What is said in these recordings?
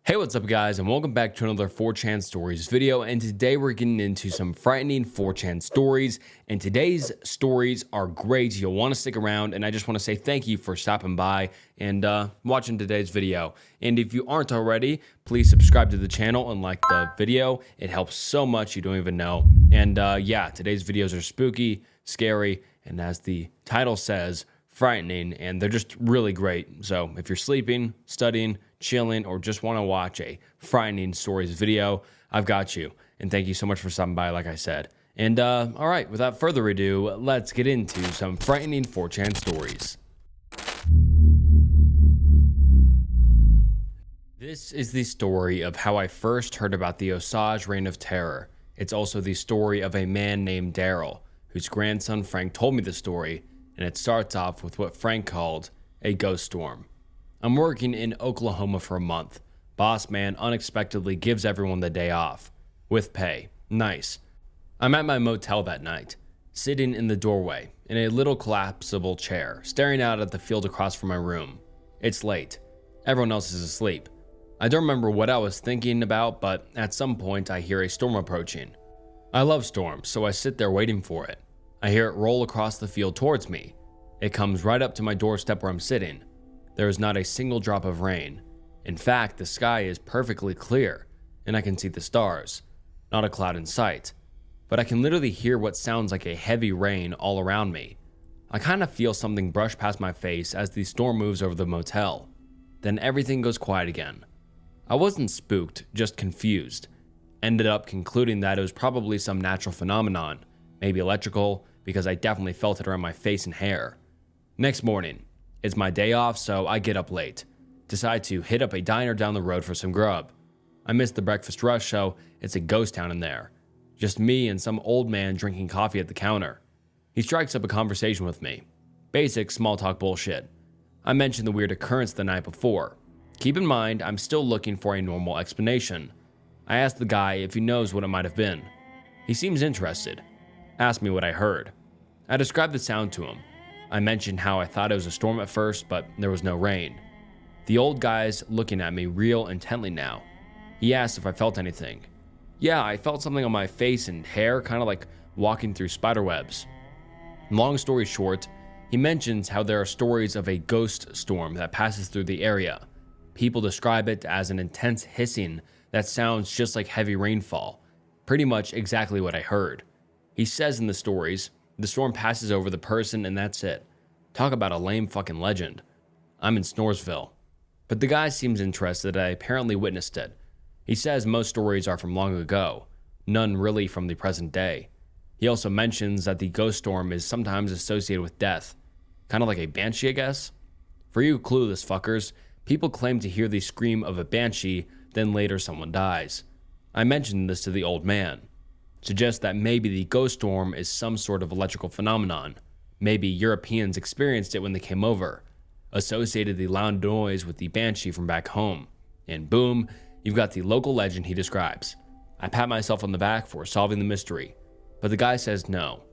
Hey, what's up guys, and welcome back to another 4chan Stories video, and today we're getting into some frightening 4chan stories, and today's stories are great. You'll want to stick around, and I just want to say thank you for stopping by and watching today's video. And if you aren't already, please subscribe to the channel and like the video. It helps so much you don't even know. And yeah, today's videos are spooky, scary, and as the title says, frightening, and they're just really great. So if you're sleeping, studying, chilling, or just want to watch a frightening stories video, I've got you. And thank you so much for stopping by, like I said. And all right, without further ado, let's get into some frightening 4chan stories. This is the story of how I first heard about the Osage Reign of Terror. It's also the story of a man named Daryl, whose grandson Frank told me the story, and it starts off with what Frank called a ghost storm. I'm working in Oklahoma for a month. Boss man unexpectedly gives everyone the day off. With pay. Nice. I'm at my motel that night, sitting in the doorway, in a little collapsible chair, staring out at the field across from my room. It's late. Everyone else is asleep. I don't remember what I was thinking about, but at some point I hear a storm approaching. I love storms, so I sit there waiting for it. I hear it roll across the field towards me. It comes right up to my doorstep where I'm sitting. There is not a single drop of rain. In fact, the sky is perfectly clear, and I can see the stars. Not a cloud in sight. But I can literally hear what sounds like a heavy rain all around me. I kind of feel something brush past my face as the storm moves over the motel. Then everything goes quiet again. I wasn't spooked, just confused. Ended up concluding that it was probably some natural phenomenon, maybe electrical, because I definitely felt it around my face and hair. Next morning, it's my day off, so I get up late. Decide to hit up a diner down the road for some grub. I missed the breakfast rush, so it's a ghost town in there. Just me and some old man drinking coffee at the counter. He strikes up a conversation with me. Basic small talk bullshit. I mentioned the weird occurrence the night before. Keep in mind, I'm still looking for a normal explanation. I asked the guy if he knows what it might have been. He seems interested. Asked me what I heard. I described the sound to him. I mentioned how I thought it was a storm at first, but there was no rain. The old guy's looking at me real intently now. He asked if I felt anything. Yeah, I felt something on my face and hair, kind of like walking through spider webs. Long story short, he mentions how there are stories of a ghost storm that passes through the area. People describe it as an intense hissing that sounds just like heavy rainfall. Pretty much exactly what I heard. He says in the stories, the storm passes over the person and that's it. Talk about a lame fucking legend. I'm in Snoresville. But the guy seems interested that I apparently witnessed it. He says most stories are from long ago, none really from the present day. He also mentions that the ghost storm is sometimes associated with death. Kind of like a banshee, I guess? For you clueless fuckers, people claim to hear the scream of a banshee, then later someone dies. I mentioned this to the old man. Suggests that maybe the ghost storm is some sort of electrical phenomenon. Maybe Europeans experienced it when they came over. Associated the loud noise with the banshee from back home. And boom, you've got the local legend he describes. I pat myself on the back for solving the mystery. But the guy says no.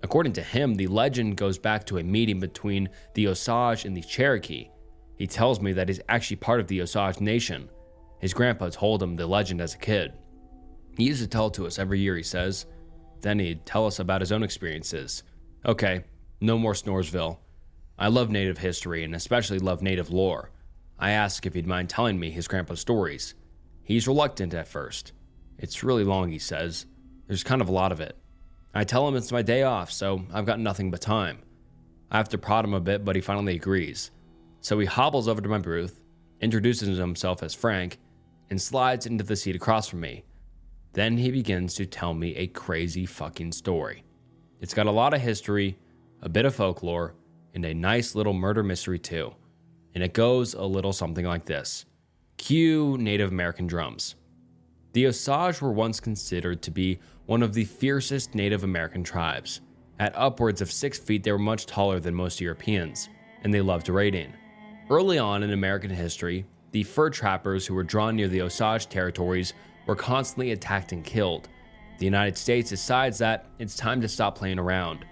According to him, the legend goes back to a meeting between the Osage and the Cherokee. He tells me that he's actually part of the Osage Nation. His grandpa told him the legend as a kid. He used to tell it to us every year, he says. Then he'd tell us about his own experiences. Okay, no more Snoresville. I love native history and especially love native lore. I ask if he'd mind telling me his grandpa's stories. He's reluctant at first. It's really long, he says. There's kind of a lot of it. I tell him it's my day off, so I've got nothing but time. I have to prod him a bit, but he finally agrees. So he hobbles over to my booth, introduces himself as Frank, and slides into the seat across from me. Then he begins to tell me a crazy fucking story. It's got a lot of history, a bit of folklore, and a nice little murder mystery too. And it goes a little something like this. Cue Native American drums. The Osage were once considered to be one of the fiercest Native American tribes. At upwards of 6 feet, they were much taller than most Europeans, and they loved raiding. Early on in American history, the fur trappers who were drawn near the Osage territories were constantly attacked and killed. The United States decides that it's time to stop playing around.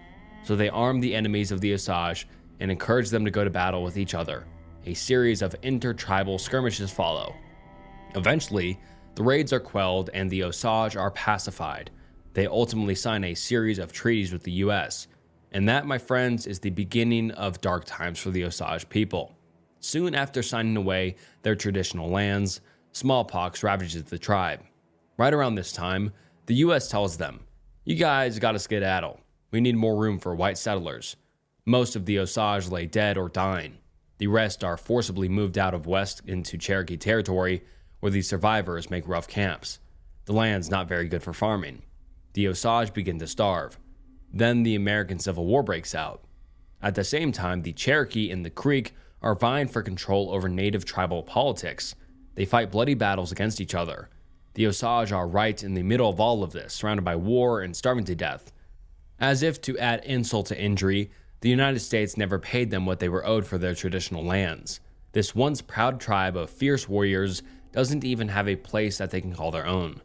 So they arm the enemies of the Osage and encourage them to go to battle with each other. A series of intertribal skirmishes follow. Eventually, the raids are quelled and the Osage are pacified. They ultimately sign a series of treaties with the US, and that, my friends, is the beginning of dark times for the Osage people. Soon after signing away their traditional lands, smallpox ravages the tribe. Right around this time, the US tells them, "You guys gotta skedaddle. We need more room for white settlers." Most of the Osage lay dead or dying. The rest are forcibly moved out of west into Cherokee territory, where the survivors make rough camps. The land's not very good for farming. The Osage begin to starve. Then the American Civil War breaks out. At the same time, the Cherokee and the Creek are vying for control over native tribal politics. They fight bloody battles against each other. The Osage are right in the middle of all of this, surrounded by war and starving to death. As if to add insult to injury, the United States never paid them what they were owed for their traditional lands. This once proud tribe of fierce warriors doesn't even have a place that they can call their own.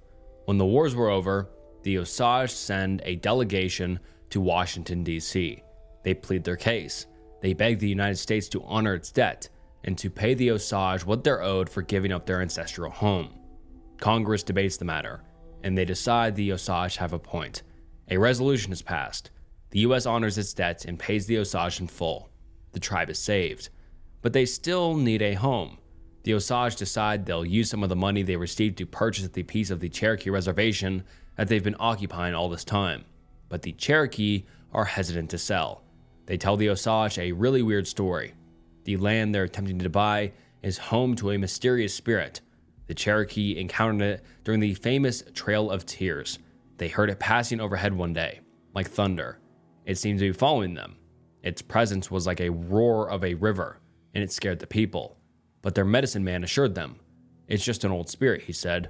When the wars were over, the Osage send a delegation to Washington, D.C. They plead their case. They beg the United States to honor its debt and to pay the Osage what they're owed for giving up their ancestral home. Congress debates the matter, and they decide the Osage have a point. A resolution is passed. The U.S. honors its debt and pays the Osage in full. The tribe is saved. But they still need a home. The Osage decide they'll use some of the money they received to purchase the piece of the Cherokee reservation that they've been occupying all this time. But the Cherokee are hesitant to sell. They tell the Osage a really weird story. The land they're attempting to buy is home to a mysterious spirit. The Cherokee encountered it during the famous Trail of Tears. They heard it passing overhead one day, like thunder. It seemed to be following them. Its presence was like a roar of a river, and it scared the people. But their medicine man assured them, "It's just an old spirit," he said.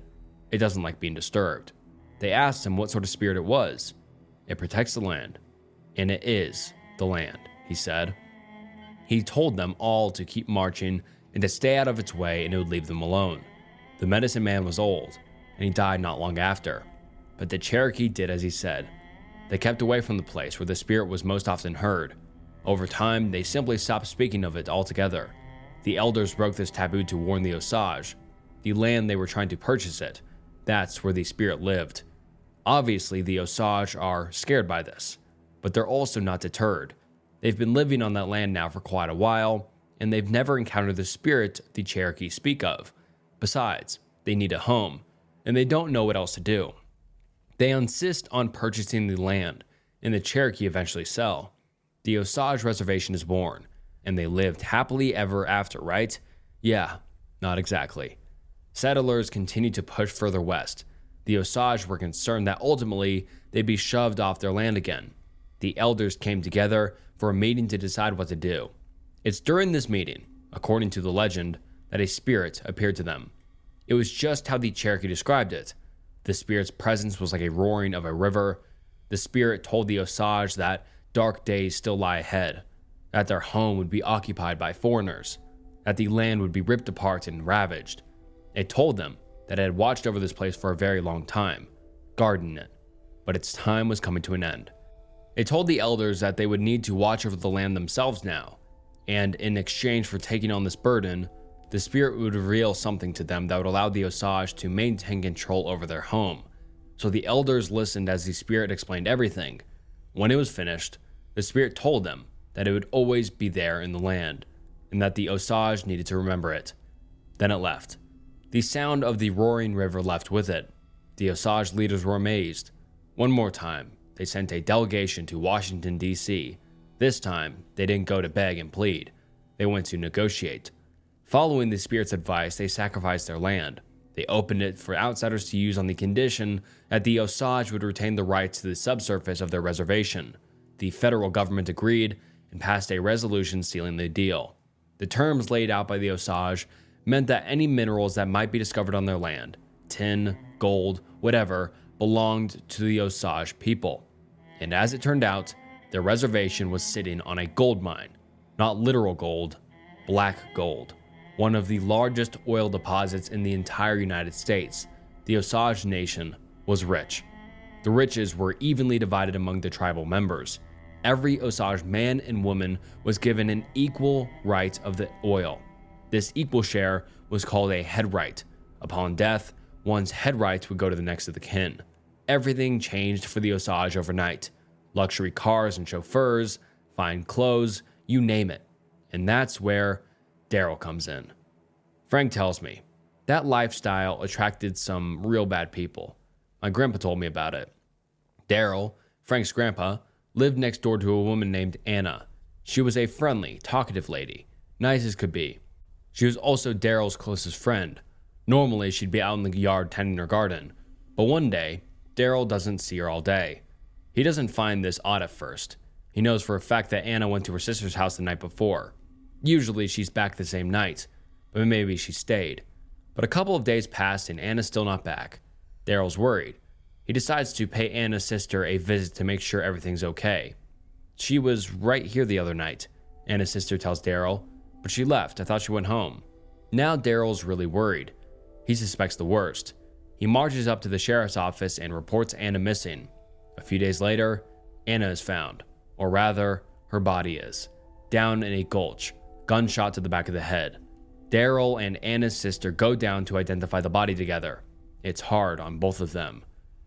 "It doesn't like being disturbed." They asked him what sort of spirit it was. "It protects the land, and it is the land," he said. He told them all to keep marching and to stay out of its way, and it would leave them alone. The medicine man was old, and he died not long after. But the Cherokee did as he said. They kept away from the place where the spirit was most often heard. Over time, they simply stopped speaking of it altogether. The elders broke this taboo to warn the Osage. The land they were trying to purchase it, that's where the spirit lived. Obviously, the Osage are scared by this, but they're also not deterred. They've been living on that land now for quite a while, and they've never encountered the spirit the Cherokee speak of. Besides, they need a home, and they don't know what else to do. They insist on purchasing the land, and the Cherokee eventually sell. The Osage Reservation is born, and they lived happily ever after, right? Yeah, not exactly. Settlers continued to push further west. The Osage were concerned that ultimately they'd be shoved off their land again. The elders came together for a meeting to decide what to do. It's during this meeting, according to the legend, that a spirit appeared to them. It was just how the Cherokee described it. The spirit's presence was like a roaring of a river. The spirit told the Osage that dark days still lie ahead, that their home would be occupied by foreigners, that the land would be ripped apart and ravaged. It told them that it had watched over this place for a very long time, guarding it, but its time was coming to an end. It told the elders that they would need to watch over the land themselves now, and in exchange for taking on this burden, the spirit would reveal something to them that would allow the Osage to maintain control over their home. So the elders listened as the spirit explained everything. When it was finished, the spirit told them that it would always be there in the land, and that the Osage needed to remember it. Then it left. The sound of the roaring river left with it. The Osage leaders were amazed. One more time, they sent a delegation to Washington, D.C. This time, they didn't go to beg and plead. They went to negotiate. Following the spirit's advice, they sacrificed their land. They opened it for outsiders to use on the condition that the Osage would retain the rights to the subsurface of their reservation. The federal government agreed and passed a resolution sealing the deal. The terms laid out by the Osage meant that any minerals that might be discovered on their land, tin, gold, whatever, belonged to the Osage people. And as it turned out, their reservation was sitting on a gold mine. Not literal gold, black gold. One of the largest oil deposits in the entire United States. The Osage Nation was rich. The riches were evenly divided among the tribal members. Every Osage man and woman was given an equal right of the oil. This equal share was called a head right. Upon death, one's head rights would go to the next of the kin. Everything changed for the Osage overnight. Luxury cars and chauffeurs, fine clothes, you name it. And that's where Daryl comes in. Frank tells me that lifestyle attracted some real bad people. My grandpa told me about it. Daryl, Frank's grandpa, lived next door to a woman named Anna. She was a friendly, talkative lady, nice as could be. She was also Daryl's closest friend. Normally, she'd be out in the yard tending her garden, but one day, Daryl doesn't see her all day. He doesn't find this odd at first. He knows for a fact that Anna went to her sister's house the night before. Usually, she's back the same night, but maybe she stayed. But a couple of days passed and Anna's still not back. Daryl's worried. He decides to pay Anna's sister a visit to make sure everything's okay. She was right here the other night, Anna's sister tells Daryl, but she left. I thought she went home. Now Daryl's really worried. He suspects the worst. He marches up to the sheriff's office and reports Anna missing. A few days later, Anna is found, or rather, her body is, down in a gulch, gunshot to the back of the head. Daryl and Anna's sister go down to identify the body together. It's hard on both of them.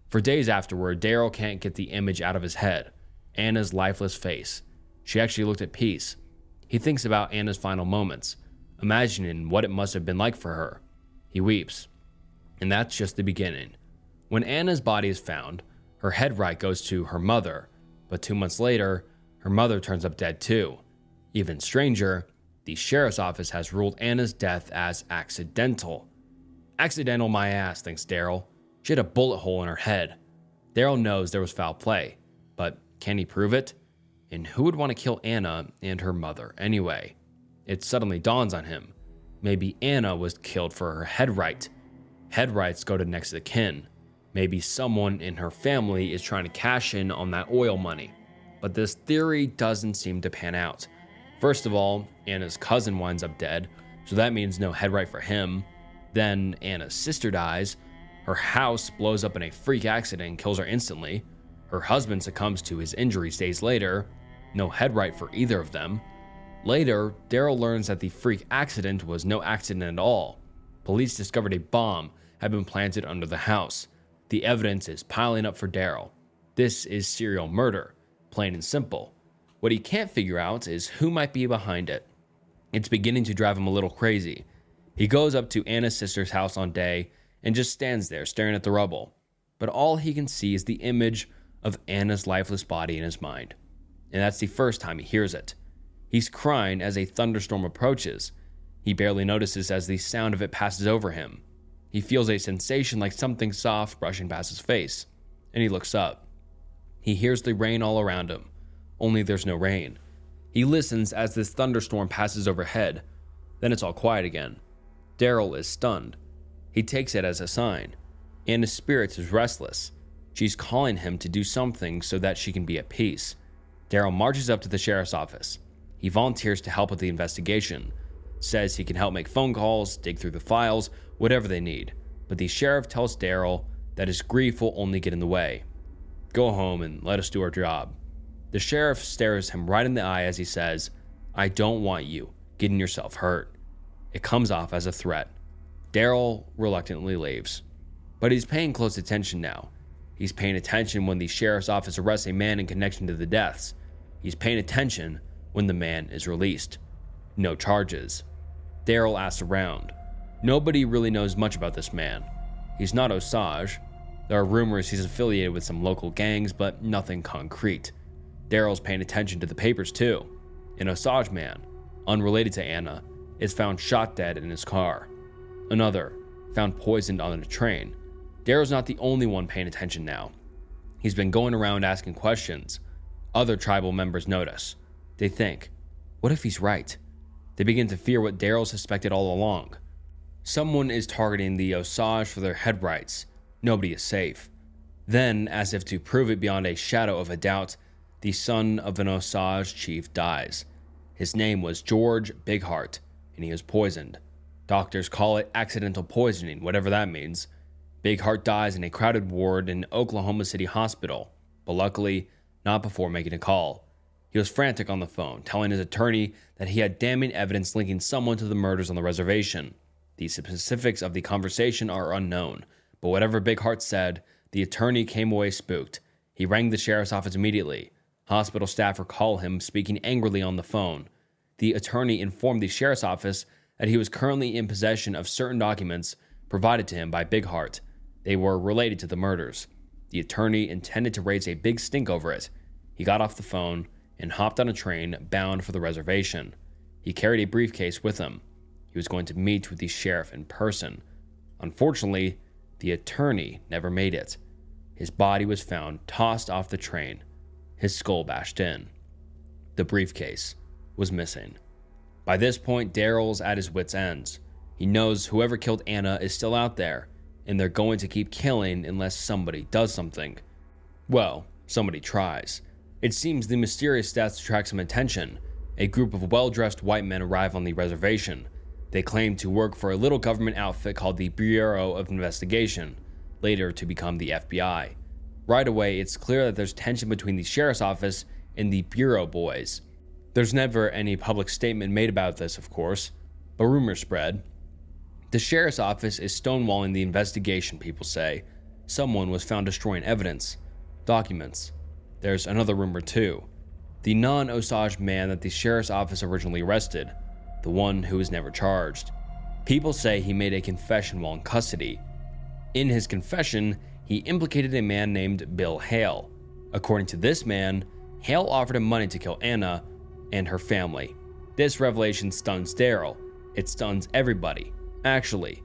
For days afterward, Daryl can't get the image out of his head. Anna's lifeless face. She actually looked at peace. He thinks about Anna's final moments, imagining what it must have been like for her. He weeps. And that's just the beginning. When Anna's body is found, her head right goes to her mother, but 2 months later, her mother turns up dead too. Even stranger, the sheriff's office has ruled Anna's death as accidental. Accidental my ass, thinks Daryl. She had a bullet hole in her head. Daryl knows there was foul play, but can he prove it? And who would want to kill Anna and her mother anyway? It suddenly dawns on him. Maybe Anna was killed for her head right. Head rights go to next of kin. Maybe someone in her family is trying to cash in on that oil money. But this theory doesn't seem to pan out. First of all, Anna's cousin winds up dead, so that means no head right for him. Then Anna's sister dies. Her house blows up in a freak accident and kills her instantly. Her husband succumbs to his injuries days later. No head right for either of them. Later, Daryl learns that the freak accident was no accident at all. Police discovered a bomb had been planted under the house. The evidence is piling up for Daryl. This is serial murder, plain and simple. What he can't figure out is who might be behind it. It's beginning to drive him a little crazy. He goes up to Anna's sister's house on day and just stands there staring at the rubble. But all he can see is the image of Anna's lifeless body in his mind. And that's the first time he hears it. He's crying as a thunderstorm approaches. He barely notices as the sound of it passes over him. He feels a sensation like something soft brushing past his face, and he looks up. He hears the rain all around him, only there's no rain. He listens as this thunderstorm passes overhead. Then it's all quiet again. Daryl is stunned. He takes it as a sign. Anna's spirit is restless. She's calling him to do something so that she can be at peace. Daryl marches up to the sheriff's office. He volunteers to help with the investigation, says he can help make phone calls, dig through the files, whatever they need. But the sheriff tells Daryl that his grief will only get in the way. Go home and let us do our job. The sheriff stares him right in the eye as he says, I don't want you getting yourself hurt. It comes off as a threat. Daryl reluctantly leaves. But he's paying close attention now. He's paying attention when the sheriff's office arrests a man in connection to the deaths. He's paying attention when the man is released. No charges. Daryl asks around. Nobody really knows much about this man. He's not Osage. There are rumors he's affiliated with some local gangs, but nothing concrete. Daryl's paying attention to the papers too. An Osage man, unrelated to Anna, is found shot dead in his car. Another, found poisoned on a train. Daryl's not the only one paying attention now. He's been going around asking questions. Other tribal members notice. They think, what if he's right? They begin to fear what Daryl suspected all along. Someone is targeting the Osage for their head rights. Nobody is safe. Then, as if to prove it beyond a shadow of a doubt, the son of an Osage chief dies. His name was George Bigheart, and he was poisoned. Doctors call it accidental poisoning, whatever that means. Bigheart dies in a crowded ward in Oklahoma City Hospital, but luckily, not before making a call. He was frantic on the phone, telling his attorney that he had damning evidence linking someone to the murders on the reservation. The specifics of the conversation are unknown, but whatever Big Heart said, the attorney came away spooked. He rang the sheriff's office immediately. Hospital staff recall him speaking angrily on the phone. The attorney informed the sheriff's office that he was currently in possession of certain documents provided to him by Big Heart. They were related to the murders. The attorney intended to raise a big stink over it. He got off the phone and hopped on a train bound for the reservation. He carried a briefcase with him. He was going to meet with the sheriff in person. Unfortunately, the attorney never made it. His body was found tossed off the train, his skull bashed in. The briefcase was missing. By this point, Daryl's at his wits' ends. He knows whoever killed Anna is still out there, and they're going to keep killing unless somebody does something. Well, somebody tries. It seems the mysterious deaths attract some attention. A group of well-dressed white men arrive on the reservation. They claim to work for a little government outfit called the Bureau of Investigation, later to become the FBI. Right away, it's clear that there's tension between the sheriff's office and the Bureau boys. There's never any public statement made about this, of course, but rumors spread. The sheriff's office is stonewalling the investigation, people say. Someone was found destroying evidence, documents. There's another rumor too. The non-Osage man that the sheriff's office originally arrested, the one who was never charged. People say he made a confession while in custody. In his confession, he implicated a man named Bill Hale. According to this man, Hale offered him money to kill Anna and her family. This revelation stuns Daryl. It stuns everybody, actually.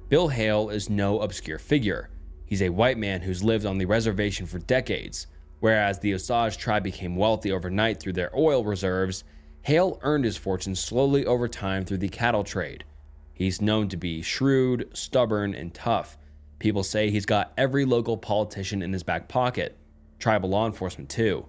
Bill Hale is no obscure figure. He's a white man who's lived on the reservation for decades. Whereas the Osage tribe became wealthy overnight through their oil reserves, Hale earned his fortune slowly over time through the cattle trade. He's known to be shrewd, stubborn, and tough. People say he's got every local politician in his back pocket, tribal law enforcement too.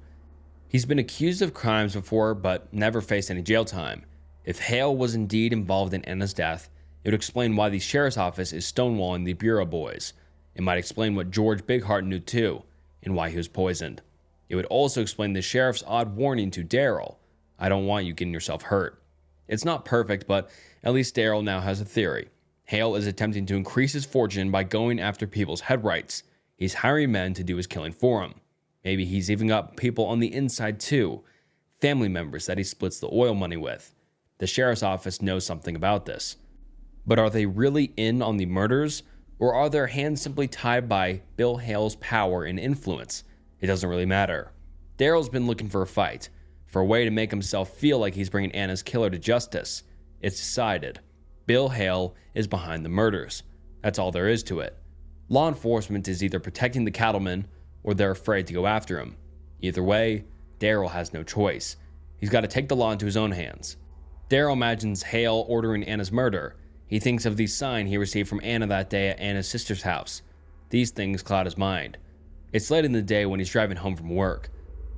He's been accused of crimes before, but never faced any jail time. If Hale was indeed involved in Anna's death, it would explain why the sheriff's office is stonewalling the Bureau boys. It might explain what George Bigheart knew too, and why he was poisoned. It would also explain the sheriff's odd warning to Daryl. I don't want you getting yourself hurt. It's not perfect, but at least Daryl now has a theory. Hale is attempting to increase his fortune by going after people's head rights. He's hiring men to do his killing for him. Maybe he's even got people on the inside too, family members that he splits the oil money with. The sheriff's office knows something about this. But are they really in on the murders, or are their hands simply tied by Bill Hale's power and influence? It doesn't really matter. Daryl's been looking for a fight, for a way to make himself feel like he's bringing Anna's killer to justice. It's decided. Bill Hale is behind the murders. That's all there is to it. Law enforcement is either protecting the cattleman, or they're afraid to go after him. Either way, Daryl has no choice. He's got to take the law into his own hands. Daryl imagines Hale ordering Anna's murder. He thinks of the sign he received from Anna that day at Anna's sister's house. These things cloud his mind. It's late in the day when he's driving home from work.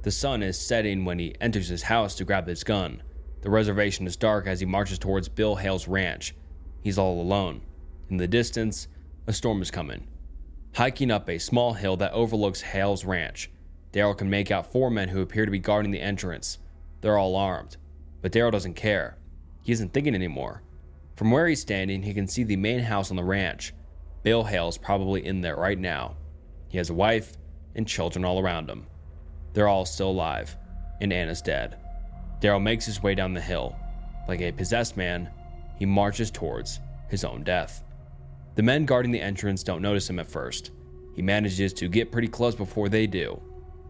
The sun is setting when he enters his house to grab his gun. The reservation is dark as he marches towards Bill Hale's ranch. He's all alone. In the distance, a storm is coming. Hiking up a small hill that overlooks Hale's ranch, Daryl can make out 4 men who appear to be guarding the entrance. They're all armed, but Daryl doesn't care. He isn't thinking anymore. From where he's standing, he can see the main house on the ranch. Bill Hale's probably in there right now. He has a wife and children all around him. They're all still alive, and Anna's dead. Daryl makes his way down the hill. Like a possessed man, he marches towards his own death. The men guarding the entrance don't notice him at first. He manages to get pretty close before they do.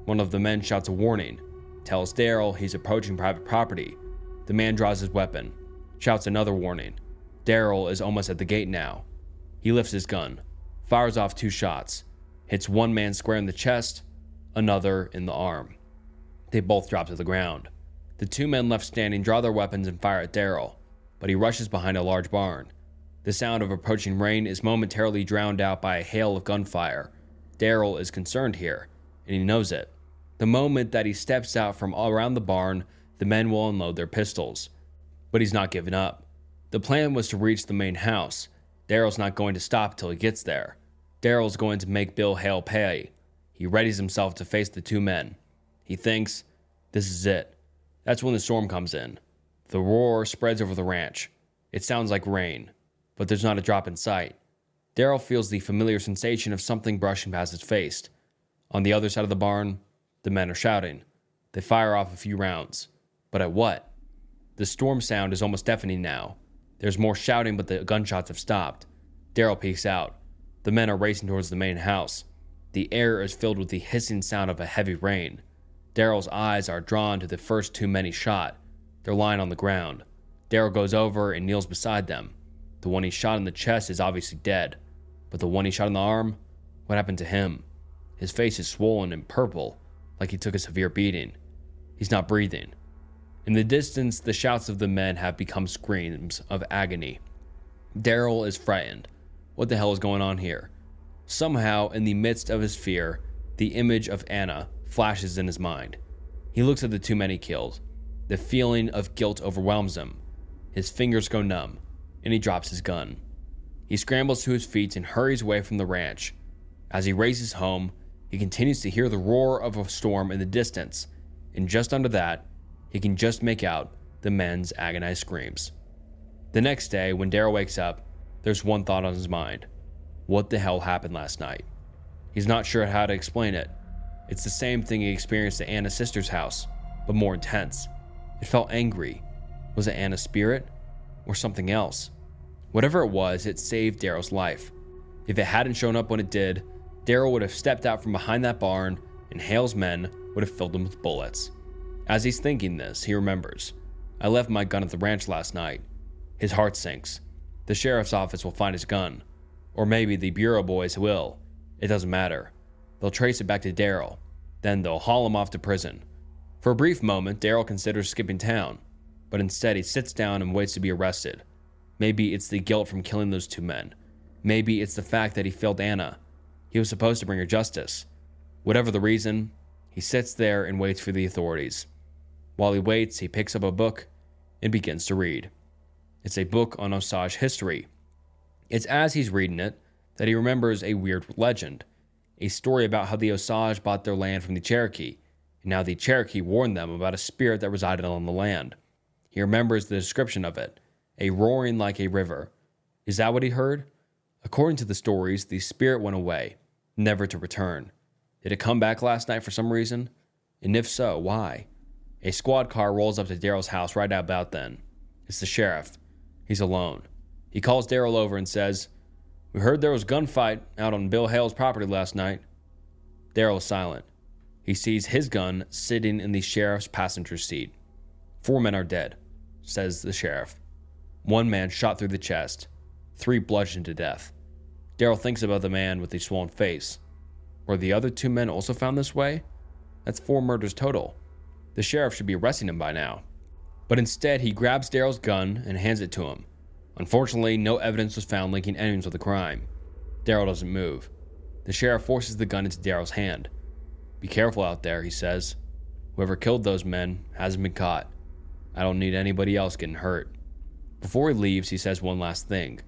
One of the men shouts a warning, tells Daryl he's approaching private property. The man draws his weapon, shouts another warning. Daryl is almost at the gate now. He lifts his gun, fires off 2 shots, hits one man square in the chest, another in the arm. They both drop to the ground. The 2 men left standing draw their weapons and fire at Daryl, but he rushes behind a large barn. The sound of approaching rain is momentarily drowned out by a hail of gunfire. Daryl is concerned here, and he knows it. The moment that he steps out from around the barn, the men will unload their pistols. But he's not giving up. The plan was to reach the main house. Daryl's not going to stop till he gets there. Daryl's going to make Bill Hale pay. He readies himself to face the 2 men. He thinks, this is it. That's when the storm comes in. The roar spreads over the ranch. It sounds like rain, but there's not a drop in sight. Daryl feels the familiar sensation of something brushing past his face. On the other side of the barn, the men are shouting. They fire off a few rounds. But at what? The storm sound is almost deafening now. There's more shouting, but the gunshots have stopped. Daryl peeks out. The men are racing towards the main house. The air is filled with the hissing sound of a heavy rain. Daryl's eyes are drawn to the first two men he shot. They're lying on the ground. Daryl goes over and kneels beside them. The one he shot in the chest is obviously dead. But the one he shot in the arm? What happened to him? His face is swollen and purple, like he took a severe beating. He's not breathing. In the distance, the shouts of the men have become screams of agony. Daryl is frightened. What the hell is going on here? Somehow, in the midst of his fear, the image of Anna flashes in his mind. He looks at the two men he killed. The feeling of guilt overwhelms him. His fingers go numb, and he drops his gun. He scrambles to his feet and hurries away from the ranch. As he races home, he continues to hear the roar of a storm in the distance, and just under that, he can just make out the men's agonized screams. The next day, when Daryl wakes up, there's one thought on his mind. What the hell happened last night? He's not sure how to explain it. It's the same thing he experienced at Anna's sister's house, but more intense. It felt angry. Was it Anna's spirit? Or something else? Whatever it was, it saved Daryl's life. If it hadn't shown up when it did, Daryl would have stepped out from behind that barn, and Hale's men would have filled him with bullets. As he's thinking this, he remembers. I left my gun at the ranch last night. His heart sinks. The sheriff's office will find his gun. Or maybe the bureau boys will. It doesn't matter. They'll trace it back to Daryl. Then they'll haul him off to prison. For a brief moment, Daryl considers skipping town. But instead, he sits down and waits to be arrested. Maybe it's the guilt from killing those two men. Maybe it's the fact that he failed Anna. He was supposed to bring her justice. Whatever the reason, he sits there and waits for the authorities. While he waits, he picks up a book and begins to read. It's a book on Osage history. It's as he's reading it that he remembers a weird legend, a story about how the Osage bought their land from the Cherokee, and how the Cherokee warned them about a spirit that resided on the land. He remembers the description of it, a roaring like a river. Is that what he heard? According to the stories, the spirit went away, never to return. Did it come back last night for some reason? And if so, why? A squad car rolls up to Daryl's house right about then. It's the sheriff. He's alone. He calls Daryl over and says, "We heard there was a gunfight out on Bill Hale's property last night." Daryl is silent. He sees his gun sitting in the sheriff's passenger seat. 4 men are dead, says the sheriff. 1 man shot through the chest. 3 bludgeoned to death. Daryl thinks about the man with the swollen face. Were the other 2 men also found this way? That's 4 murders total. The sheriff should be arresting him by now. But instead, he grabs Daryl's gun and hands it to him. Unfortunately, no evidence was found linking anyone to the crime. Daryl doesn't move. The sheriff forces the gun into Daryl's hand. "Be careful out there," he says. "Whoever killed those men hasn't been caught. I don't need anybody else getting hurt." Before he leaves, he says one last thing.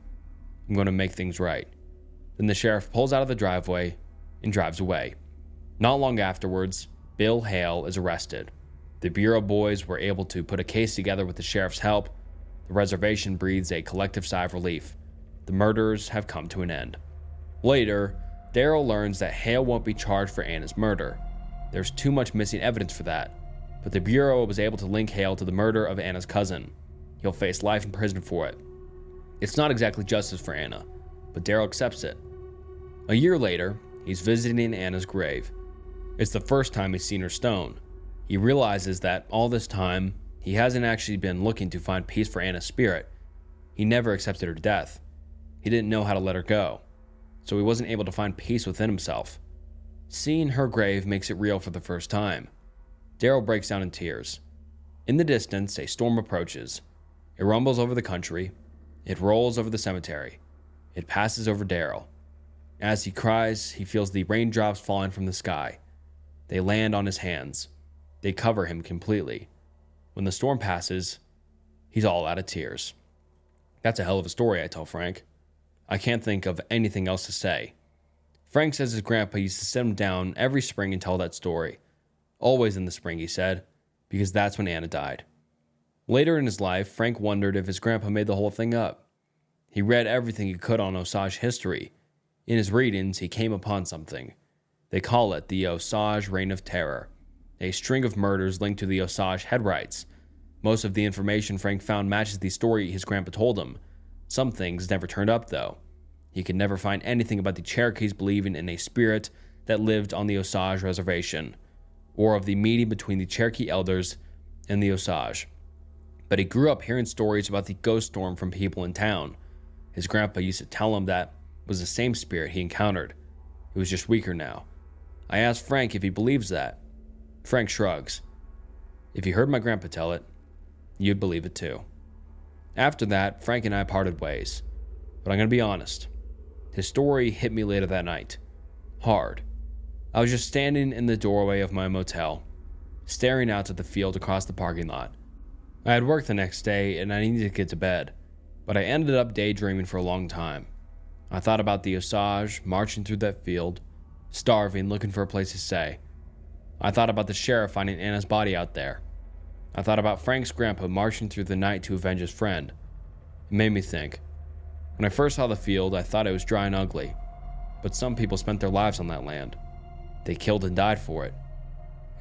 "I'm going to make things right." Then the sheriff pulls out of the driveway and drives away. Not long afterwards, Bill Hale is arrested. The Bureau boys were able to put a case together with the sheriff's help. The reservation breathes a collective sigh of relief. The murders have come to an end. Later, Daryl learns that Hale won't be charged for Anna's murder. There's too much missing evidence for that, but the Bureau was able to link Hale to the murder of Anna's cousin. He'll face life in prison for it. It's not exactly justice for Anna, but Daryl accepts it. A year later, he's visiting Anna's grave. It's the first time he's seen her stone. He realizes that all this time, he hasn't actually been looking to find peace for Anna's spirit. He never accepted her death. He didn't know how to let her go, so he wasn't able to find peace within himself. Seeing her grave makes it real for the first time. Daryl breaks down in tears. In the distance, a storm approaches. It rumbles over the country. It rolls over the cemetery. It passes over Daryl. As he cries, he feels the raindrops falling from the sky. They land on his hands. They cover him completely. When the storm passes, he's all out of tears. That's a hell of a story, I tell Frank. I can't think of anything else to say. Frank says his grandpa used to sit him down every spring and tell that story. Always in the spring, he said, because that's when Anna died. Later in his life, Frank wondered if his grandpa made the whole thing up. He read everything he could on Osage history. In his readings, he came upon something. They call it the Osage Reign of Terror, a string of murders linked to the Osage head rights. Most of the information Frank found matches the story his grandpa told him. Some things never turned up, though. He could never find anything about the Cherokees believing in a spirit that lived on the Osage reservation, or of the meeting between the Cherokee elders and the Osage. But he grew up hearing stories about the ghost storm from people in town. His grandpa used to tell him that was the same spirit he encountered. It was just weaker now. I asked Frank if he believes that. Frank shrugs. If you heard my grandpa tell it, you'd believe it too. After that, Frank and I parted ways. But I'm going to be honest. His story hit me later that night. Hard. I was just standing in the doorway of my motel, staring out at the field across the parking lot. I had work the next day and I needed to get to bed, but I ended up daydreaming for a long time. I thought about the Osage marching through that field, starving, looking for a place to stay. I thought about the sheriff finding Anna's body out there. I thought about Frank's grandpa marching through the night to avenge his friend. It made me think. When I first saw the field, I thought it was dry and ugly, but some people spent their lives on that land. They killed and died for it.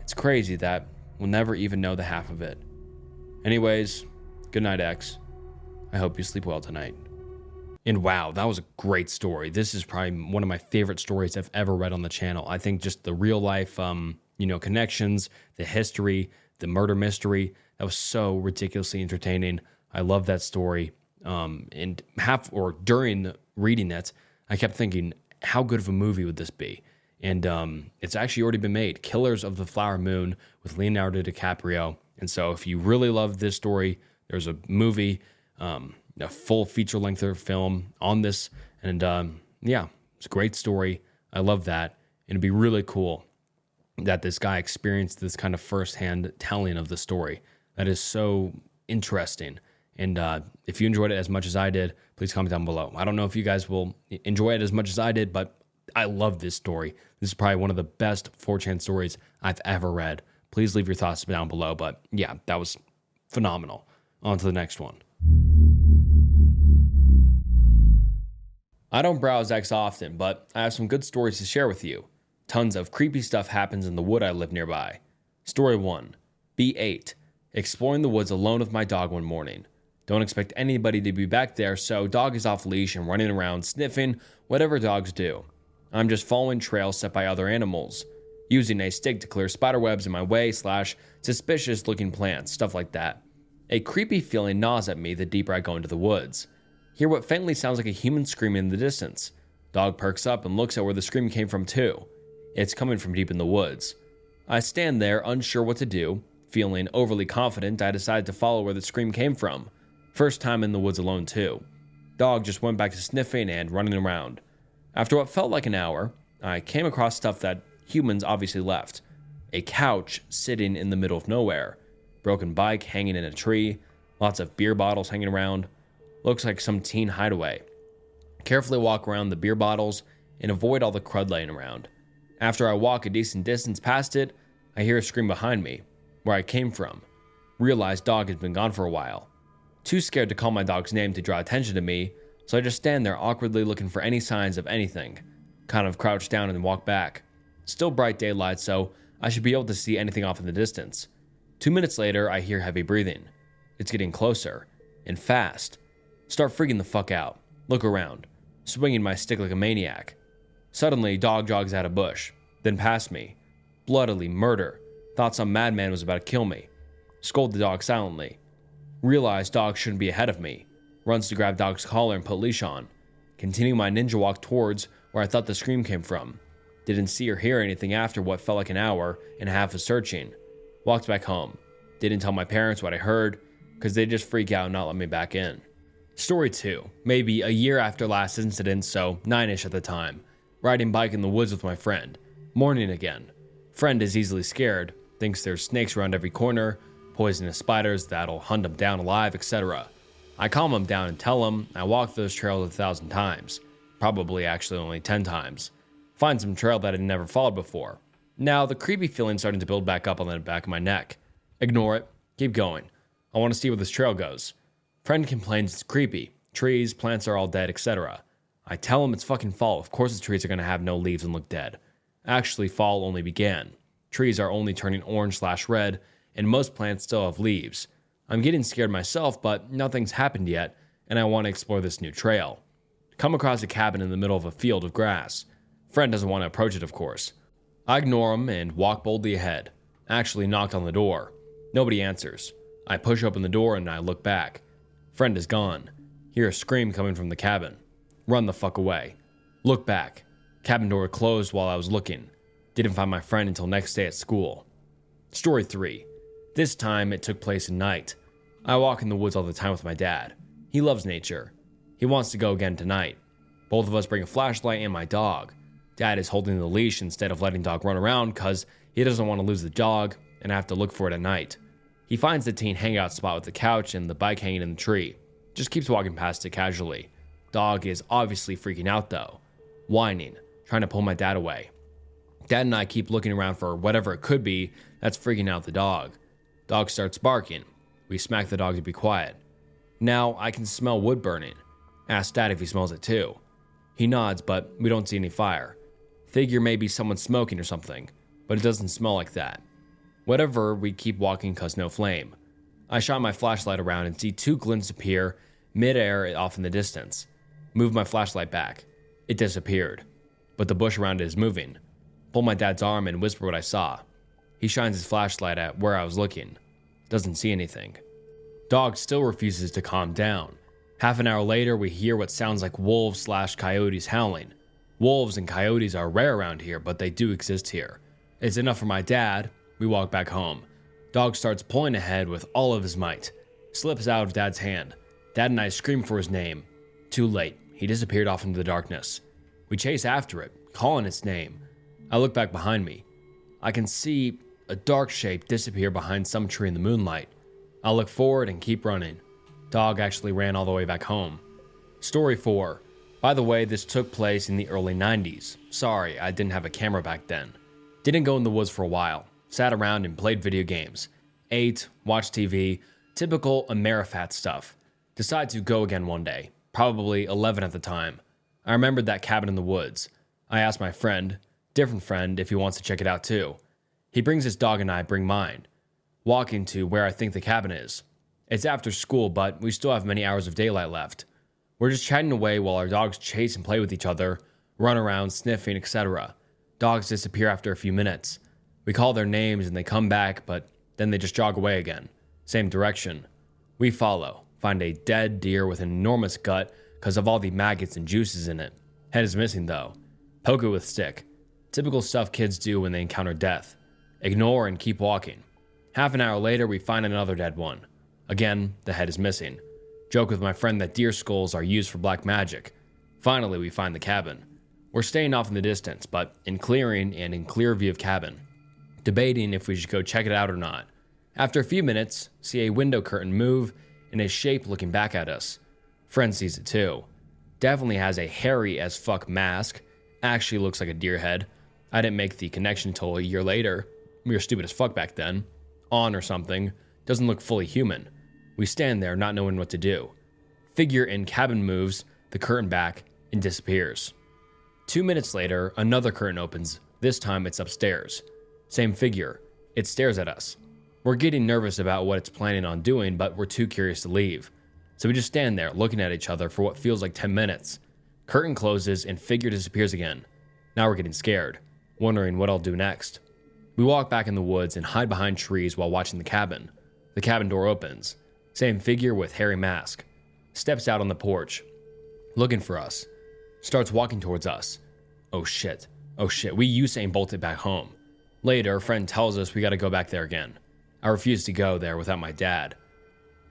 It's crazy that we'll never even know the half of it. Anyways, good night, X. I hope you sleep well tonight. And wow, that was a great story. This is probably one of my favorite stories I've ever read on the channel. I think just the real life, connections, the history, the murder mystery, that was so ridiculously entertaining. I love that story. And during reading it, I kept thinking, how good of a movie would this be? And it's actually already been made. Killers of the Flower Moon with Leonardo DiCaprio. And so if you really love this story, there's a movie, a full feature-length film on this. And it's a great story. I love that. And it'd be really cool that this guy experienced this kind of firsthand telling of the story. That is so interesting. And if you enjoyed it as much as I did, please comment down below. I don't know if you guys will enjoy it as much as I did, but I love this story. This is probably one of the best 4chan stories I've ever read. Please leave your thoughts down below. But yeah, that was phenomenal. On to the next one. I don't browse X often, but I have some good stories to share with you. Tons of creepy stuff happens in the wood I live nearby. Story 1. B8. Exploring the woods alone with my dog one morning. Don't expect anybody to be back there, so dog is off leash and running around sniffing whatever dogs do. I'm just following trails set by other animals, using a stick to clear spiderwebs in my way / suspicious looking plants, stuff like that. A creepy feeling gnaws at me the deeper I go into the woods. Hear what faintly sounds like a human screaming in the distance. Dog perks up and looks at where the scream came from too. It's coming from deep in the woods. I stand there unsure what to do. Feeling overly confident, I decide to follow where the scream came from. First time in the woods alone too. Dog just went back to sniffing and running around. After what felt like an hour, I came across stuff that humans obviously left. A couch sitting in the middle of nowhere. Broken bike hanging in a tree. Lots of beer bottles hanging around. Looks like some teen hideaway. Carefully walk around the beer bottles and avoid all the crud laying around. After I walk a decent distance past it, I hear a scream behind me, where I came from. Realize dog has been gone for a while. Too scared to call my dog's name to draw attention to me, so I just stand there awkwardly looking for any signs of anything. Kind of crouch down and walk back. Still bright daylight, so I should be able to see anything off in the distance. 2 minutes later, I hear heavy breathing. It's getting closer, and fast. Start freaking the fuck out. Look around, swinging my stick like a maniac. Suddenly, dog jogs out of bush, then past me. Bloodily, murder. Thought some madman was about to kill me. Scold the dog silently. Realize dog shouldn't be ahead of me. Runs to grab dog's collar and put leash on. Continue my ninja walk towards where I thought the scream came from. Didn't see or hear anything after what felt like an hour and a half of searching. Walked back home. Didn't tell my parents what I heard, because they just freak out and not let me back in. Story 2. Maybe a year after last incident, so 9-ish at the time. Riding bike in the woods with my friend. Morning again. Friend is easily scared. Thinks there's snakes around every corner. Poisonous spiders that'll hunt him down alive, etc. I calm him down and tell him I walked those trails 1,000 times. Probably actually only 10 times. Find some trail that I'd never followed before. Now, the creepy feeling starting to build back up on the back of my neck. Ignore it. Keep going. I want to see where this trail goes. Friend complains it's creepy. Trees, plants are all dead, etc. I tell him it's fucking fall. Of course the trees are going to have no leaves and look dead. Actually, fall only began. Trees are only turning orange/red, and most plants still have leaves. I'm getting scared myself, but nothing's happened yet, and I want to explore this new trail. Come across a cabin in the middle of a field of grass. Friend doesn't want to approach it, of course. I ignore him and walk boldly ahead. Actually knocked on the door. Nobody answers. I push open the door and I look back. Friend is gone. Hear a scream coming from the cabin. Run the fuck away. Look back. Cabin door closed while I was looking. Didn't find my friend until next day at school. Story 3. This time it took place at night. I walk in the woods all the time with my dad. He loves nature. He wants to go again tonight. Both of us bring a flashlight and my dog. Dad is holding the leash instead of letting dog run around because he doesn't want to lose the dog and have to look for it at night. He finds the teen hangout spot with the couch and the bike hanging in the tree. Just keeps walking past it casually. Dog is obviously freaking out though. Whining, trying to pull my dad away. Dad and I keep looking around for whatever it could be that's freaking out the dog. Dog starts barking. We smack the dog to be quiet. Now I can smell wood burning. Ask Dad if he smells it too. He nods, but we don't see any fire. Figure maybe someone smoking or something, but it doesn't smell like that. Whatever, we keep walking cause no flame. I shine my flashlight around and see 2 glints appear mid-air off in the distance. Move my flashlight back. It disappeared, but the bush around it is moving. Pull my dad's arm and whisper what I saw. He shines his flashlight at where I was looking. Doesn't see anything. Dog still refuses to calm down. Half an hour later, we hear what sounds like wolves/coyotes howling. Wolves and coyotes are rare around here, but they do exist here. It's enough for my dad. We walk back home. Dog starts pulling ahead with all of his might. Slips out of Dad's hand. Dad and I scream for his name. Too late. He disappeared off into the darkness. We chase after it, calling its name. I look back behind me. I can see a dark shape disappear behind some tree in the moonlight. I look forward and keep running. Dog actually ran all the way back home. Story 4. By the way, this took place in the early 90s. Sorry, I didn't have a camera back then. Didn't go in the woods for a while. Sat around and played video games. Ate, watched TV, typical Amerifat stuff. Decided to go again one day. Probably 11 at the time. I remembered that cabin in the woods. I asked my friend, different friend, if he wants to check it out too. He brings his dog and I bring mine. Walking to where I think the cabin is. It's after school, but we still have many hours of daylight left. We're just chatting away while our dogs chase and play with each other, run around, sniffing, etc. Dogs disappear after a few minutes. We call their names and they come back, but then they just jog away again. Same direction. We follow, find a dead deer with an enormous gut because of all the maggots and juices in it. Head is missing though. Poke it with stick. Typical stuff kids do when they encounter death. Ignore and keep walking. Half an hour later, we find another dead one. Again, the head is missing. Joke with my friend that deer skulls are used for black magic. Finally, we find the cabin. We're staying off in the distance, but in clearing and in clear view of cabin. Debating if we should go check it out or not. After a few minutes, see a window curtain move and a shape looking back at us. Friend sees it too. Definitely has a hairy as fuck mask. Actually looks like a deer head. I didn't make the connection until a year later. We were stupid as fuck back then. On or something. Doesn't look fully human. We stand there not knowing what to do. Figure in cabin moves, the curtain back, and disappears. 2 minutes later, another curtain opens. This time it's upstairs. Same figure. It stares at us. We're getting nervous about what it's planning on doing, but we're too curious to leave. So we just stand there looking at each other for what feels like 10 minutes. Curtain closes and figure disappears again. Now we're getting scared, wondering what I'll do next. We walk back in the woods and hide behind trees while watching the cabin. The cabin door opens. Same figure with hairy mask. Steps out on the porch. Looking for us. Starts walking towards us. Oh shit. We Usain bolted back home. Later, a friend tells us we gotta go back there again. I refuse to go there without my dad.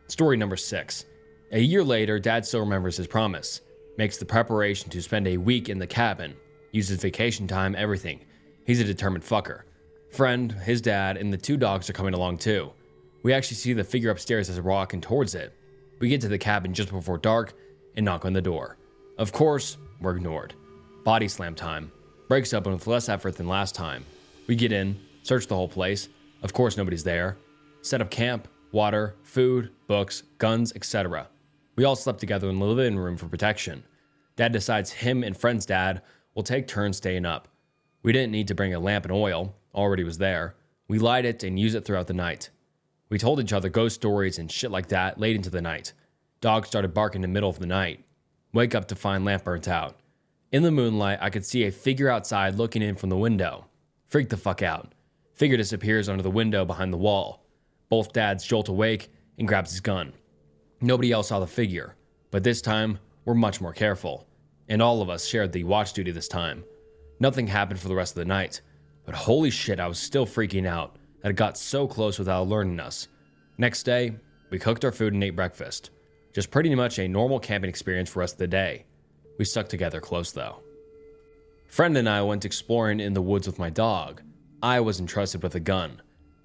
Story number 6. A year later, Dad still remembers his promise. Makes the preparation to spend a week in the cabin. Uses vacation time, everything. He's a determined fucker. Friend, his dad, and the 2 dogs are coming along too. We actually see the figure upstairs as we're walking towards it. We get to the cabin just before dark and knock on the door. Of course, we're ignored. Body slam time. Breaks open with less effort than last time. We get in, search the whole place. Of course nobody's there. Set up camp, water, food, books, guns, etc. We all slept together in the living room for protection. Dad decides him and friend's dad will take turns staying up. We didn't need to bring a lamp and oil, already was there. We light it and use it throughout the night. We told each other ghost stories and shit like that late into the night. Dogs started barking in the middle of the night. Wake up to find lamp burnt out. In the moonlight, I could see a figure outside looking in from the window. Freaked the fuck out. Figure disappears under the window behind the wall. Both dads jolt awake and grabs his gun. Nobody else saw the figure, but this time, we're much more careful. And all of us shared the watch duty this time. Nothing happened for the rest of the night, but holy shit, I was still freaking out that it got so close without alerting us. Next day, we cooked our food and ate breakfast. Just pretty much a normal camping experience for the rest of the day. We stuck together close though. Friend and I went exploring in the woods with my dog. I was entrusted with a gun.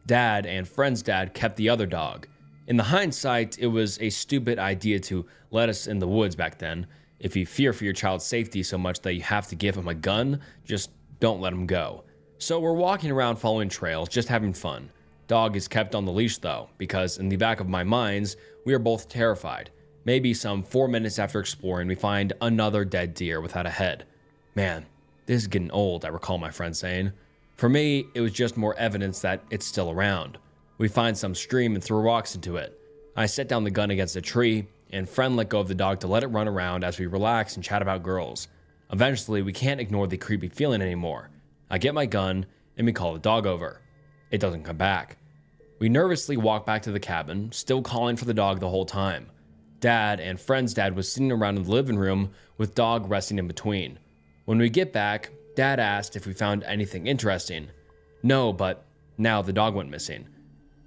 Dad and friend's dad kept the other dog. In the hindsight, it was a stupid idea to let us in the woods back then. If you fear for your child's safety so much that you have to give him a gun, just don't let him go. So we're walking around following trails, just having fun. Dog is kept on the leash though, because in the back of my minds, we are both terrified. Maybe some 4 minutes after exploring, we find another dead deer without a head. Man, this is getting old, I recall my friend saying. For me, it was just more evidence that it's still around. We find some stream and throw rocks into it. I set down the gun against a tree, and friend let go of the dog to let it run around as we relax and chat about girls. Eventually, we can't ignore the creepy feeling anymore. I get my gun, and we call the dog over. It doesn't come back. We nervously walk back to the cabin, still calling for the dog the whole time. Dad and friend's dad was sitting around in the living room with dog resting in between. When we get back, Dad asked if we found anything interesting. No, but now the dog went missing.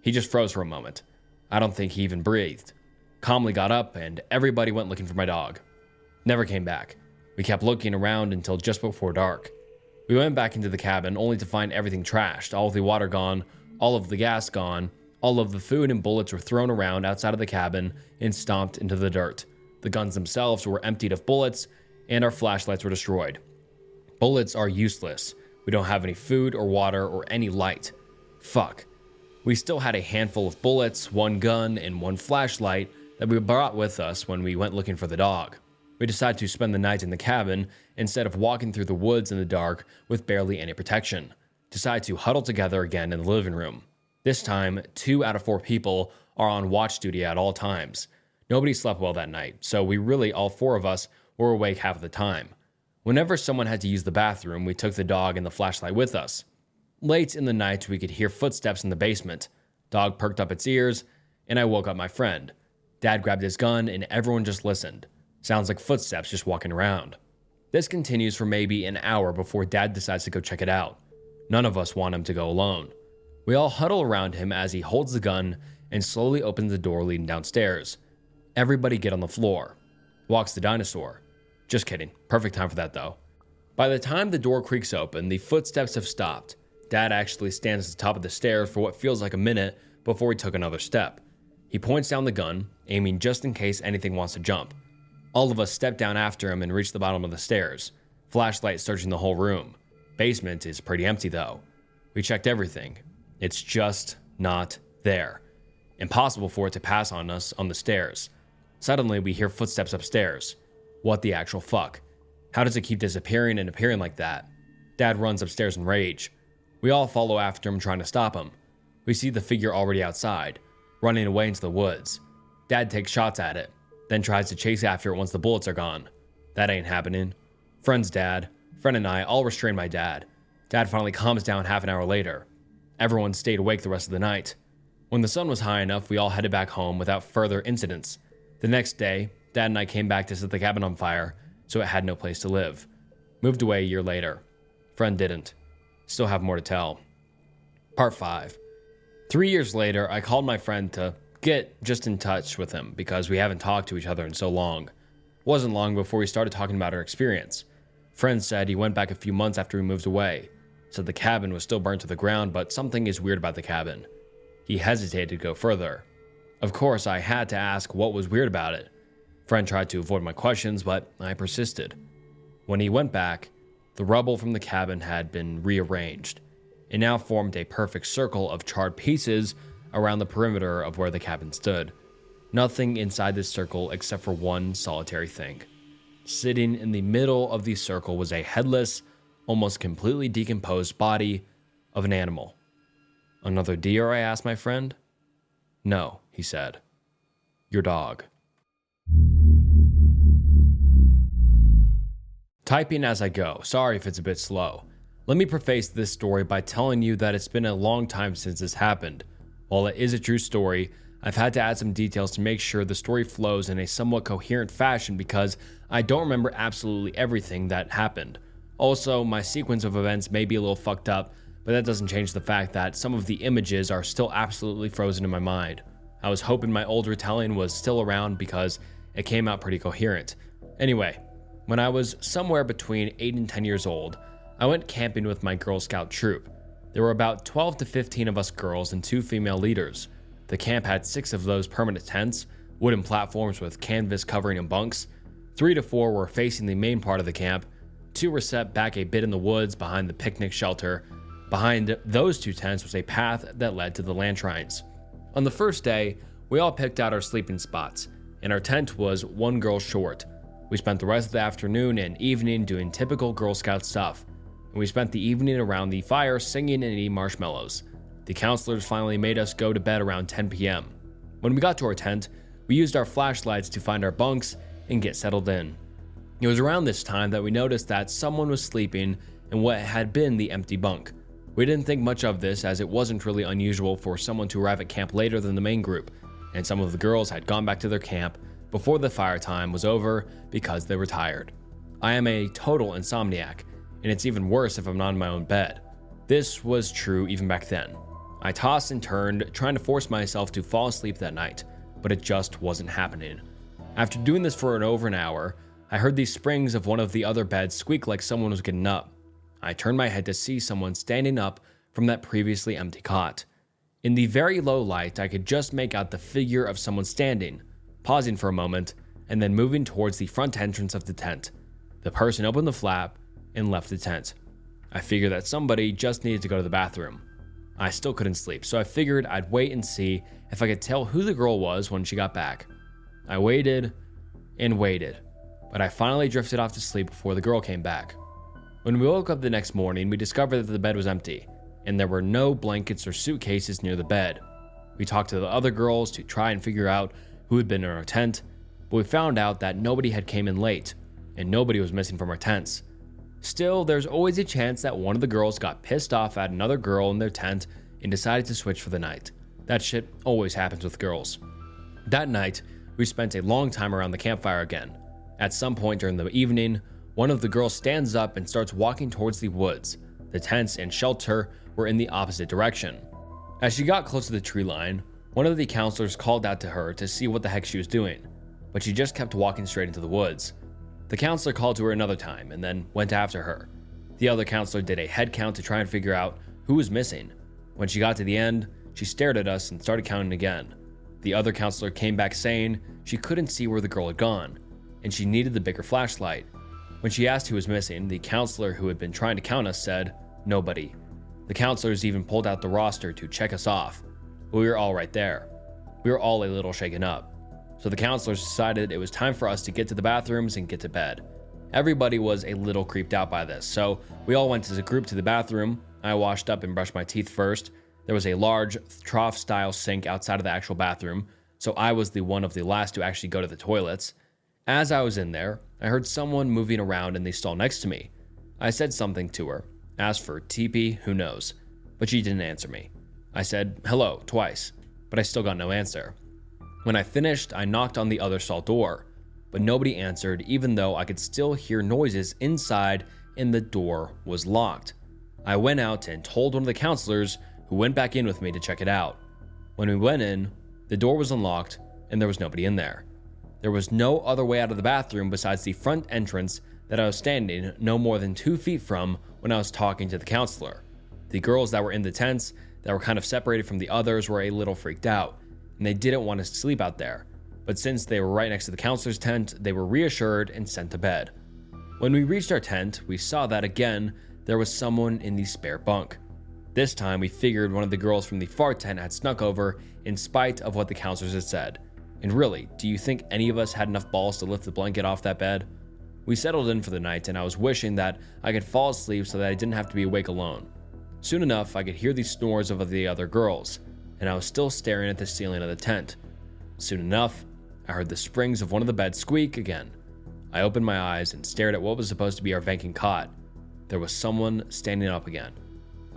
He just froze for a moment. I don't think he even breathed. Calmly got up and everybody went looking for my dog. Never came back. We kept looking around until just before dark. We went back into the cabin only to find everything trashed, all of the water gone, all of the gas gone, all of the food and bullets were thrown around outside of the cabin and stomped into the dirt. The guns themselves were emptied of bullets and our flashlights were destroyed. Bullets are useless. We don't have any food or water or any light. Fuck. We still had a handful of bullets, one gun, and one flashlight that we brought with us when we went looking for the dog. We decided to spend the night in the cabin instead of walking through the woods in the dark with barely any protection. Decided to huddle together again in the living room. This time, 2 out of 4 people are on watch duty at all times. Nobody slept well that night, so we really, all 4 of us, were awake half of the time. Whenever someone had to use the bathroom, we took the dog and the flashlight with us. Late in the night, we could hear footsteps in the basement. Dog perked up its ears, and I woke up my friend. Dad grabbed his gun, and everyone just listened. Sounds like footsteps just walking around. This continues for maybe an hour before Dad decides to go check it out. None of us want him to go alone. We all huddle around him as he holds the gun and slowly opens the door leading downstairs. Everybody get on the floor. Walks the dinosaur. Just kidding. Perfect time for that though. By the time the door creaks open, the footsteps have stopped. Dad actually stands at the top of the stairs for what feels like a minute before he took another step. He points down the gun, aiming just in case anything wants to jump. All of us step down after him and reach the bottom of the stairs. Flashlight searching the whole room. Basement is pretty empty though. We checked everything. It's just not there. Impossible for it to pass on us on the stairs. Suddenly, we hear footsteps upstairs. What the actual fuck? How does it keep disappearing and appearing like that? Dad runs upstairs in rage. We all follow after him trying to stop him. We see the figure already outside, running away into the woods. Dad takes shots at it, then tries to chase after it once the bullets are gone. That ain't happening. Friend and I all restrain my dad. Dad finally calms down half an hour later. Everyone stayed awake the rest of the night. When the sun was high enough, we all headed back home without further incidents. The next day, Dad and I came back to set the cabin on fire, so it had no place to live. Moved away a year later. Friend didn't. Still have more to tell. Part 5. 3 years later, I called my friend to get just in touch with him because we haven't talked to each other in so long. Wasn't long before we started talking about our experience. Friend said he went back a few months after we moved away. Said the cabin was still burnt to the ground, but something is weird about the cabin. He hesitated to go further. Of course, I had to ask what was weird about it. Friend tried to avoid my questions, but I persisted. When he went back, the rubble from the cabin had been rearranged. It now formed a perfect circle of charred pieces around the perimeter of where the cabin stood. Nothing inside this circle except for one solitary thing. Sitting in the middle of the circle was a headless, almost completely decomposed body of an animal. Another deer, I asked my friend. No, he said. Your dog. Typing as I go. Sorry if it's a bit slow. Let me preface this story by telling you that it's been a long time since this happened. While it is a true story, I've had to add some details to make sure the story flows in a somewhat coherent fashion because I don't remember absolutely everything that happened. Also, my sequence of events may be a little fucked up, but that doesn't change the fact that some of the images are still absolutely frozen in my mind. I was hoping my old retelling was still around because it came out pretty coherent. Anyway, when I was somewhere between 8 and 10 years old, I went camping with my Girl Scout troop. There were about 12 to 15 of us girls and 2 female leaders. The camp had 6 of those permanent tents, wooden platforms with canvas covering and bunks. 3 to 4 were facing the main part of the camp. 2 were set back a bit in the woods behind the picnic shelter. Behind those 2 tents was a path that led to the latrines. On the first day, we all picked out our sleeping spots, and our tent was 1 girl short. We spent the rest of the afternoon and evening doing typical Girl Scout stuff, and we spent the evening around the fire singing and eating marshmallows. The counselors finally made us go to bed around 10 p.m. When we got to our tent, we used our flashlights to find our bunks and get settled in. It was around this time that we noticed that someone was sleeping in what had been the empty bunk. We didn't think much of this as it wasn't really unusual for someone to arrive at camp later than the main group, and some of the girls had gone back to their camp before the fire time was over because they were tired. I am a total insomniac, and it's even worse if I'm not in my own bed. This was true even back then. I tossed and turned, trying to force myself to fall asleep that night, but it just wasn't happening. After doing this for over an hour, I heard the springs of one of the other beds squeak like someone was getting up. I turned my head to see someone standing up from that previously empty cot. In the very low light, I could just make out the figure of someone standing, pausing for a moment, and then moving towards the front entrance of the tent. The person opened the flap and left the tent. I figured that somebody just needed to go to the bathroom. I still couldn't sleep, so I figured I'd wait and see if I could tell who the girl was when she got back. I waited and waited, but I finally drifted off to sleep before the girl came back. When we woke up the next morning, we discovered that the bed was empty, and there were no blankets or suitcases near the bed. We talked to the other girls to try and figure out who had been in our tent, but we found out that nobody had came in late, and nobody was missing from our tents. Still, there's always a chance that one of the girls got pissed off at another girl in their tent and decided to switch for the night. That shit always happens with girls. That night, we spent a long time around the campfire again. At some point during the evening, one of the girls stands up and starts walking towards the woods. The tents and shelter were in the opposite direction. As she got close to the tree line, one of the counselors called out to her to see what the heck she was doing, but she just kept walking straight into the woods. The counselor called to her another time and then went after her. The other counselor did a head count to try and figure out who was missing. When she got to the end, she stared at us and started counting again. The other counselor came back saying she couldn't see where the girl had gone, and she needed the bigger flashlight. When she asked who was missing, the counselor who had been trying to count us said, nobody. The counselors even pulled out the roster to check us off, but we were all right there. We were all a little shaken up. So the counselors decided it was time for us to get to the bathrooms and get to bed. Everybody was a little creeped out by this, so we all went as a group to the bathroom. I washed up and brushed my teeth first. There was a large trough-style sink outside of the actual bathroom, so I was the one of the last to actually go to the toilets. As I was in there, I heard someone moving around in the stall next to me. I said something to her, asked for TP, who knows, but she didn't answer me. I said hello twice, but I still got no answer. When I finished, I knocked on the other stall door, but nobody answered even though I could still hear noises inside and the door was locked. I went out and told one of the counselors who went back in with me to check it out. When we went in, the door was unlocked and there was nobody in there. There was no other way out of the bathroom besides the front entrance that I was standing no more than 2 feet from when I was talking to the counselor. The girls that were in the tents that were kind of separated from the others were a little freaked out, and they didn't want to sleep out there. But since they were right next to the counselor's tent, they were reassured and sent to bed. When we reached our tent, we saw that again, there was someone in the spare bunk. This time, we figured one of the girls from the far tent had snuck over in spite of what the counselors had said. And really, do you think any of us had enough balls to lift the blanket off that bed? We settled in for the night, and I was wishing that I could fall asleep so that I didn't have to be awake alone. Soon enough, I could hear the snores of the other girls, and I was still staring at the ceiling of the tent. Soon enough, I heard the springs of one of the beds squeak again. I opened my eyes and stared at what was supposed to be our vacant cot. There was someone standing up again.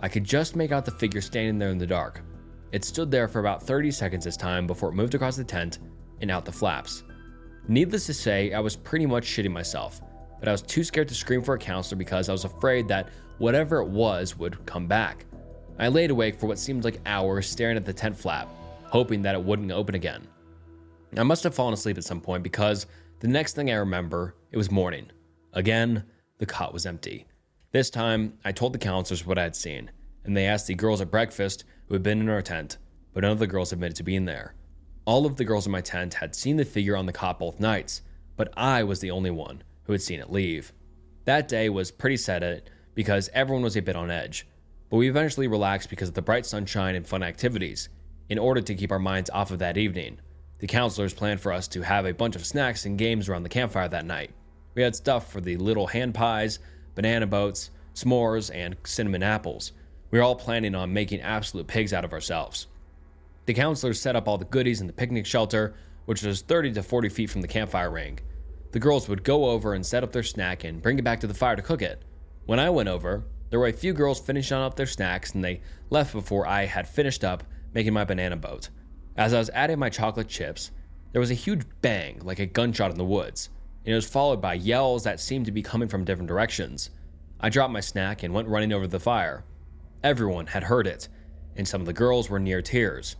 I could just make out the figure standing there in the dark. It stood there for about 30 seconds this time before it moved across the tent and out the flaps. Needless to say, I was pretty much shitting myself, but I was too scared to scream for a counselor because I was afraid that whatever it was would come back. I laid awake for what seemed like hours staring at the tent flap, hoping that it wouldn't open again. I must have fallen asleep at some point because the next thing I remember, it was morning. Again, the cot was empty. This time, I told the counselors what I had seen, and they asked the girls at breakfast who had been in our tent, but none of the girls admitted to being there. All of the girls in my tent had seen the figure on the cot both nights, but I was the only one who had seen it leave. That day was pretty sad because everyone was a bit on edge, but we eventually relaxed because of the bright sunshine and fun activities. In order to keep our minds off of that evening, the counselors planned for us to have a bunch of snacks and games around the campfire that night. We had stuff for the little hand pies, banana boats, s'mores, and cinnamon apples. We were all planning on making absolute pigs out of ourselves. The counselors set up all the goodies in the picnic shelter, which was 30 to 40 feet from the campfire ring. The girls would go over and set up their snack and bring it back to the fire to cook it. When I went over, there were a few girls finishing up their snacks and they left before I had finished up making my banana boat. As I was adding my chocolate chips, there was a huge bang like a gunshot in the woods, and it was followed by yells that seemed to be coming from different directions. I dropped my snack and went running over to the fire. Everyone had heard it, and some of the girls were near tears.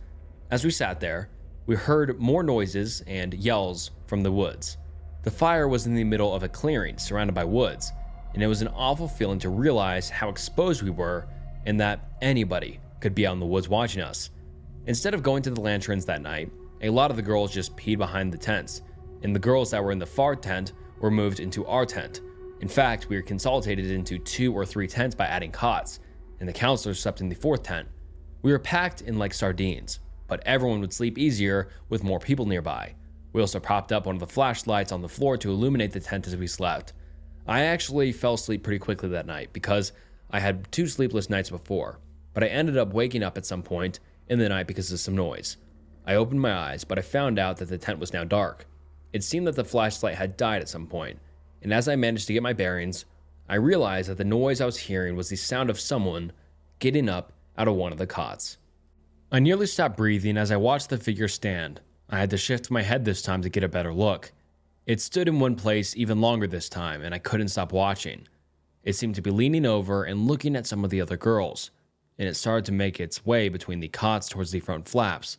As we sat there, we heard more noises and yells from the woods. The fire was in the middle of a clearing surrounded by woods, and it was an awful feeling to realize how exposed we were and that anybody could be out in the woods watching us. Instead of going to the lanterns that night, a lot of the girls just peed behind the tents, and the girls that were in the far tent were moved into our tent. In fact, we were consolidated into 2 or 3 tents by adding cots, and the counselors slept in the 4th tent. We were packed in like sardines, but everyone would sleep easier with more people nearby. We also propped up one of the flashlights on the floor to illuminate the tent as we slept. I actually fell asleep pretty quickly that night because I had 2 sleepless nights before, but I ended up waking up at some point in the night because of some noise. I opened my eyes, but I found out that the tent was now dark. It seemed that the flashlight had died at some point, and as I managed to get my bearings, I realized that the noise I was hearing was the sound of someone getting up out of one of the cots. I nearly stopped breathing as I watched the figure stand. I had to shift my head this time to get a better look. It stood in one place even longer this time, and I couldn't stop watching. It seemed to be leaning over and looking at some of the other girls, and it started to make its way between the cots towards the front flaps.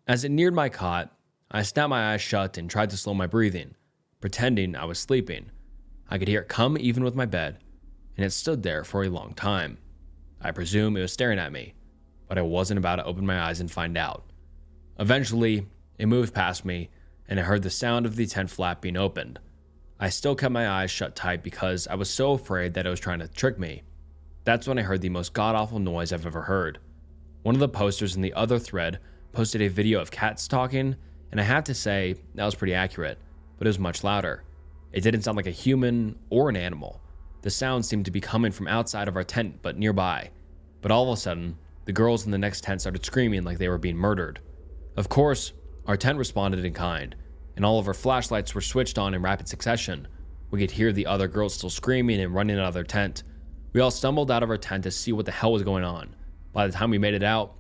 As it neared my cot, I snapped my eyes shut and tried to slow my breathing, pretending I was sleeping. I could hear it come even with my bed, and it stood there for a long time. I presume it was staring at me, but I wasn't about to open my eyes and find out. Eventually, it moved past me, and I heard the sound of the tent flap being opened. I still kept my eyes shut tight because I was so afraid that it was trying to trick me. That's when I heard the most god-awful noise I've ever heard. One of the posters in the other thread posted a video of cats talking, and I have to say that was pretty accurate, but it was much louder. It didn't sound like a human or an animal. The sound seemed to be coming from outside of our tent but nearby. But all of a sudden, the girls in the next tent started screaming like they were being murdered. Of course, our tent responded in kind, and all of our flashlights were switched on in rapid succession. We could hear the other girls still screaming and running out of their tent. We all stumbled out of our tent to see what the hell was going on. By the time we made it out,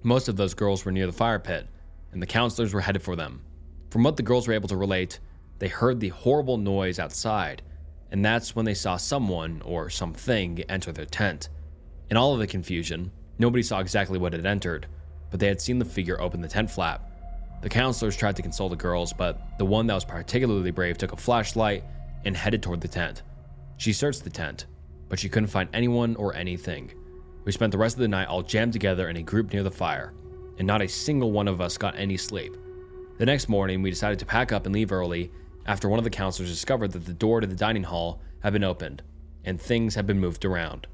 most of those girls were near the fire pit, and the counselors were headed for them. From what the girls were able to relate, they heard the horrible noise outside, and that's when they saw someone or something enter their tent. In all of the confusion, nobody saw exactly what had entered, but they had seen the figure open the tent flap. The counselors tried to console the girls, but the one that was particularly brave took a flashlight and headed toward the tent. She searched the tent, but she couldn't find anyone or anything. We spent the rest of the night all jammed together in a group near the fire, and not a single one of us got any sleep. The next morning, we decided to pack up and leave early after one of the counselors discovered that the door to the dining hall had been opened, and things had been moved around.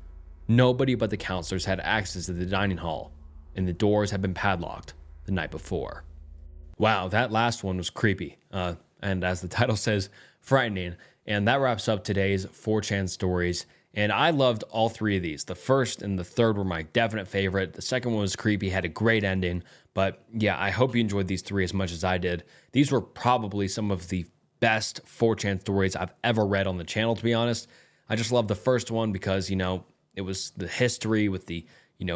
Nobody but the counselors had access to the dining hall, and the doors had been padlocked the night before. Wow, that last one was creepy. And as the title says, frightening. And that wraps up today's 4chan stories. And I loved all three of these. The first and the third were my definite favorite. The second one was creepy, had a great ending. But yeah, I hope you enjoyed these three as much as I did. These were probably some of the best 4chan stories I've ever read on the channel, to be honest. I just love the first one because, it was the history with the,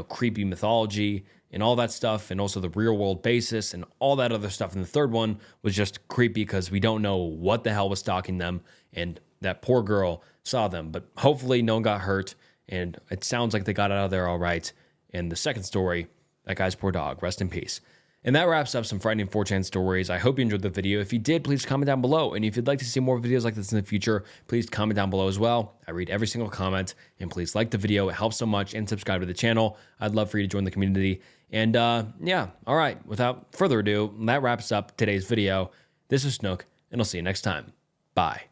creepy mythology and all that stuff, and also the real world basis and all that other stuff. And the third one was just creepy because we don't know what the hell was stalking them, and that poor girl saw them. But hopefully no one got hurt, and it sounds like they got out of there all right. And the second story, that guy's poor dog, rest in peace. And that wraps up some frightening 4chan stories. I hope you enjoyed the video. If you did, please comment down below. And if you'd like to see more videos like this in the future, please comment down below as well. I read every single comment. And please like the video. It helps so much. And subscribe to the channel. I'd love for you to join the community. And yeah, all right. Without further ado, that wraps up today's video. This is Snook, and I'll see you next time. Bye.